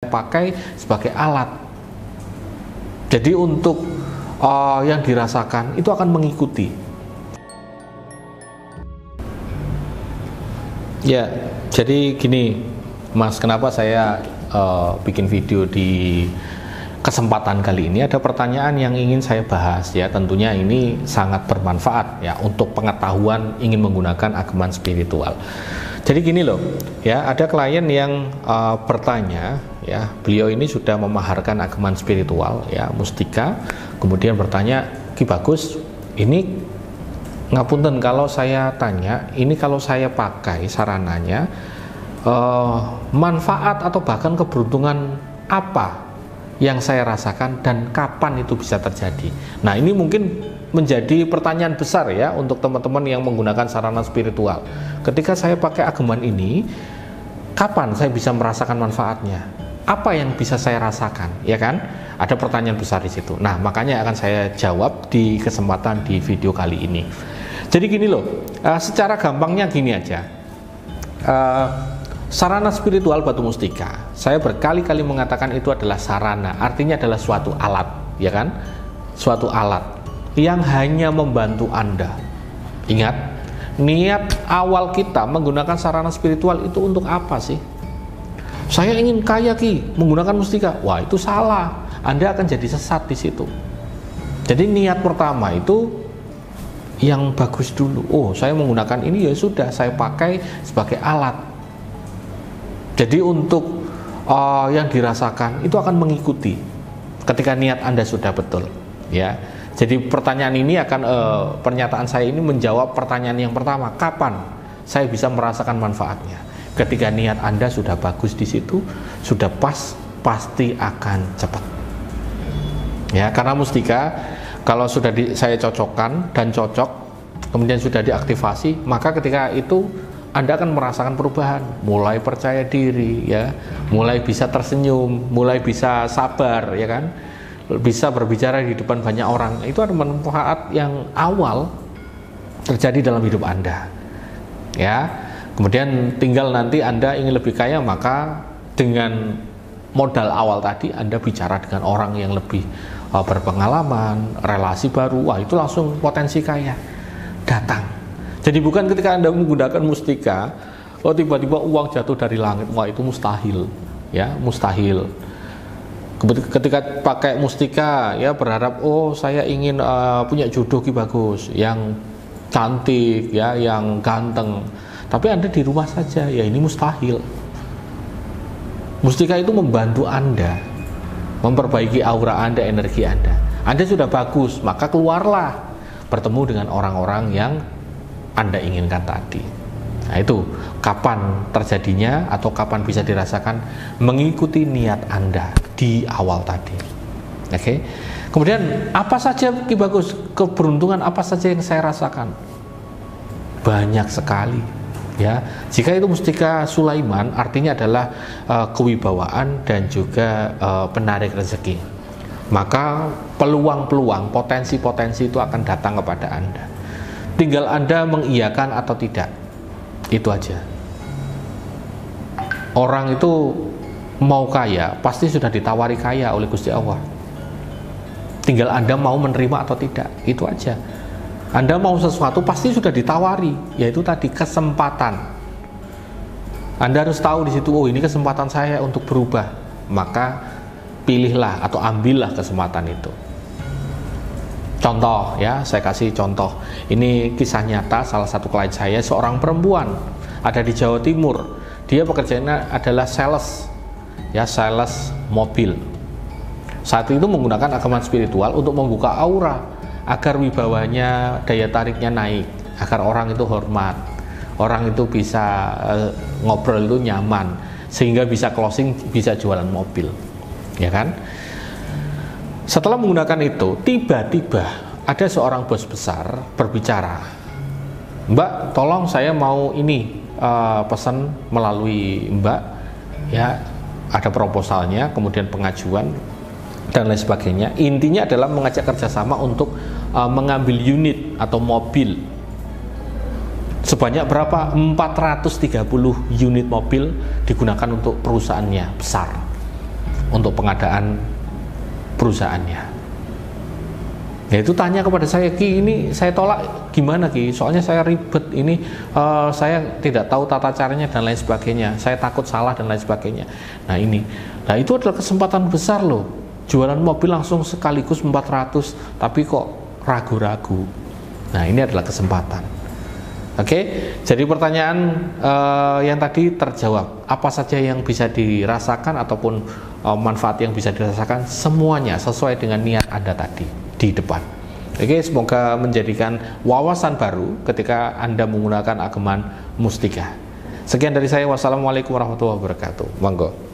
pakai sebagai alat. Jadi untuk yang dirasakan itu akan mengikuti. Ya, jadi gini Mas, kenapa saya bikin video di kesempatan kali ini? Ada pertanyaan yang ingin saya bahas ya, tentunya ini sangat bermanfaat ya untuk pengetahuan ingin menggunakan ageman spiritual. Jadi gini loh ya, ada klien yang bertanya ya, beliau ini sudah memaharkan ageman spiritual ya, mustika, kemudian bertanya, Ki Bagus, ini ngapunten kalau saya tanya, ini kalau saya pakai sarananya manfaat atau bahkan keberuntungan apa yang saya rasakan dan kapan itu bisa terjadi. Nah, ini mungkin menjadi pertanyaan besar ya untuk teman-teman yang menggunakan sarana spiritual. Ketika saya pakai ageman ini, kapan saya bisa merasakan manfaatnya? Apa yang bisa saya rasakan? Ya kan? Ada pertanyaan besar di situ. Nah, makanya akan saya jawab di kesempatan di video kali ini. Jadi gini loh, secara gampangnya gini aja. Sarana spiritual batu mustika, saya berkali-kali mengatakan itu adalah sarana, artinya adalah suatu alat, ya kan? Suatu alat yang hanya membantu Anda. Ingat, niat awal kita menggunakan sarana spiritual itu untuk apa sih? Saya ingin kaya Ki, menggunakan mustika. Wah, itu salah. Anda akan jadi sesat di situ. Jadi niat pertama itu yang bagus dulu. Oh, saya menggunakan ini ya sudah, saya pakai sebagai alat. Jadi untuk yang dirasakan itu akan mengikuti ketika niat Anda sudah betul ya. Jadi pertanyaan ini akan pernyataan saya ini menjawab pertanyaan yang pertama, kapan saya bisa merasakan manfaatnya? Ketika niat Anda sudah bagus di situ, sudah pas, pasti akan cepat. Ya, karena mustika kalau sudah saya cocokkan dan cocok, kemudian sudah diaktifasi, maka ketika itu Anda akan merasakan perubahan, mulai percaya diri ya, mulai bisa tersenyum, mulai bisa sabar ya kan, bisa berbicara di depan banyak orang. Itu ada manfaat yang awal terjadi dalam hidup Anda ya. Kemudian tinggal nanti Anda ingin lebih kaya, maka dengan modal awal tadi Anda bicara dengan orang yang lebih berpengalaman, relasi baru, wah itu langsung potensi kaya datang. Jadi bukan ketika Anda menggunakan mustika, tiba-tiba uang jatuh dari langit, wah itu mustahil, ya mustahil. Ketika pakai mustika, ya berharap, oh saya ingin punya jodoh Ki Bagus, yang cantik, ya, yang ganteng. Tapi Anda di rumah saja, ya ini mustahil. Mustika itu membantu Anda, memperbaiki aura Anda, energi Anda. Anda sudah bagus, maka keluarlah bertemu dengan orang-orang yang Anda inginkan tadi. Nah itu kapan terjadinya atau kapan bisa dirasakan, mengikuti niat Anda di awal tadi. Oke. Kemudian apa saja Ki Bagus, keberuntungan apa saja yang saya rasakan? Banyak sekali ya. Jika itu mustika Sulaiman, artinya adalah kewibawaan dan juga penarik rezeki. Maka peluang-peluang, potensi-potensi itu akan datang kepada Anda. Tinggal Anda mengiyakan atau tidak, itu aja. Orang itu mau kaya, pasti sudah ditawari kaya oleh Gusti Allah. Tinggal Anda mau menerima atau tidak, itu aja. Anda mau sesuatu, pasti sudah ditawari, yaitu tadi kesempatan. Anda harus tahu di situ, oh ini kesempatan saya untuk berubah, maka pilihlah atau ambillah kesempatan itu. Contoh ya, saya kasih contoh. Ini kisah nyata salah satu klien saya, seorang perempuan ada di Jawa Timur. Dia pekerjaannya adalah sales, ya sales mobil. Saat itu menggunakan ageman spiritual untuk membuka aura agar wibawanya, daya tariknya naik, agar orang itu hormat, orang itu bisa ngobrol itu nyaman, sehingga bisa closing, bisa jualan mobil, ya kan? Setelah menggunakan itu, tiba-tiba ada seorang bos besar berbicara, Mbak, tolong saya mau ini pesan melalui Mbak, ya ada proposalnya, kemudian pengajuan dan lain sebagainya. Intinya adalah mengajak kerjasama untuk mengambil unit atau mobil sebanyak berapa? 430 unit mobil digunakan untuk perusahaannya besar. untuk pengadaan perusahaannya. Ya itu tanya kepada saya, Ki, ini saya tolak gimana Ki? Soalnya saya ribet ini, saya tidak tahu tata caranya dan lain sebagainya. Saya takut salah dan lain sebagainya. Nah itu adalah kesempatan besar loh. Jualan mobil langsung sekaligus 400, tapi kok ragu-ragu. Nah ini adalah kesempatan. Oke, jadi pertanyaan yang tadi terjawab. Apa saja yang bisa dirasakan ataupun manfaat yang bisa dirasakan, semuanya sesuai dengan niat Anda tadi di depan. Oke, semoga menjadikan wawasan baru ketika Anda menggunakan ageman mustika. Sekian dari saya. Wassalamualaikum warahmatullahi wabarakatuh. Monggo.